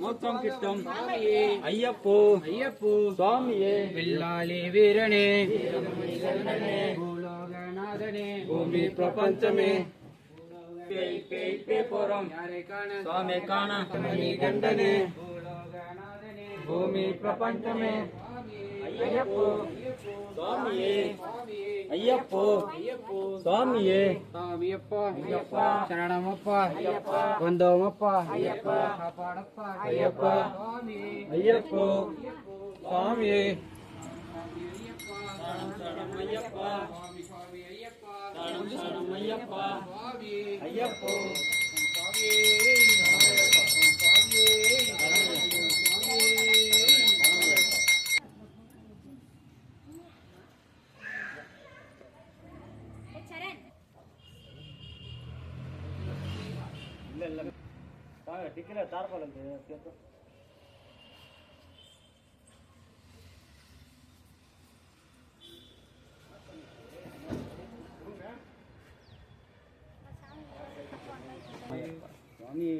மோட்சம் கிட்டும் ஐயப்போ ஐயப்போ சுவாமியே வில்லாளி வீரனே பூலோகநாதனே பூமி பிரபஞ்சமே போறோம் சுவாமி காண கண்டனே பூலோகநாதனே பூமி பிரபஞ்சமே ஐயப்போ சுவாமியே ஐயப்போ சுவாமியே சாமியப்பா ஐயப்பா ಶರಣಮಪ್ಪ ಅಯ್ಯಪ್ಪ ವಂದೋಮಪ್ಪ ಅಯ್ಯಪ್ಪ ಕಾಪಾಡಪ್ಪ ಅಯ್ಯಪ್ಪ ಅಯ್ಯಪ್ಪೋ ಸ್ವಾಮಿಯೇ ಶರಣಮಯ್ಯಪ್ಪ ಸ್ವಾಮಿ ಅಯ್ಯಪ್ಪ ಶರಣಮಯ್ಯಪ್ಪ ಸ್ವಾಮಿ ಅಯ್ಯಪ್ಪೋ ಟಿಕ್ಕಿಲ್ಲ ತಾರ್ಪಲ್ ಅಂತ ಸ್ವಾಮಿ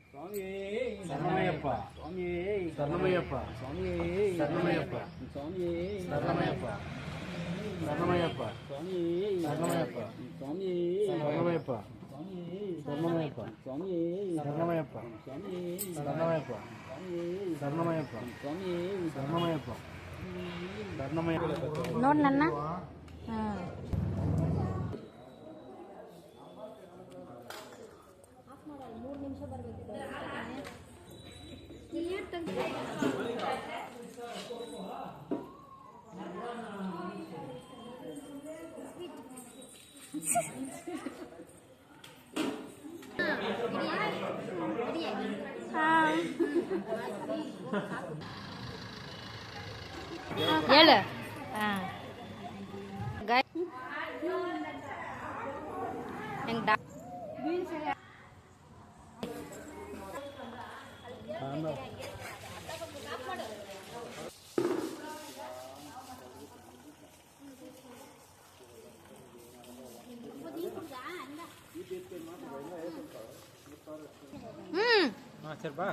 ಸ್ವಾಮಿ ಶರಣಮಯ್ಯಪ್ಪ ಸ್ವಾಮಿ ಶರಣಮಯ್ಯಪ್ಪ ಸ್ವಾಮಿ ಶರಣಮಯ್ಯಪ್ಪ ಸ್ವಾಮಿ ಶರಣಮಯ್ಯಪ್ಪ ಶರಣಮಯ್ಯಪ್ಪ ಸ್ವಾಮಿ ಶರಣಮಯ್ಯಪ್ಪ ಸ್ವಾಮಿ ಶರಣಮಯ್ಯಪ್ಪ ಶರಣಮಯ್ಯಪ್ಪ ಸ್ವಾಮಿ ಶರಣಮಯ್ಯಪ್ಪ ಸ್ವಾಮಿ ಶರಣಮಯ್ಯಪ್ಪ ಶರಣಮಯ್ಯಪ್ಪ ಸ್ವಾಮಿ ಶರಣಮಯ್ಯಪ್ಪ ಶರಣಮಯ್ಯಪ್ಪ ನೋಡ್ ನನ್ನ ಹೇಳು ಸರ್ ಬಾ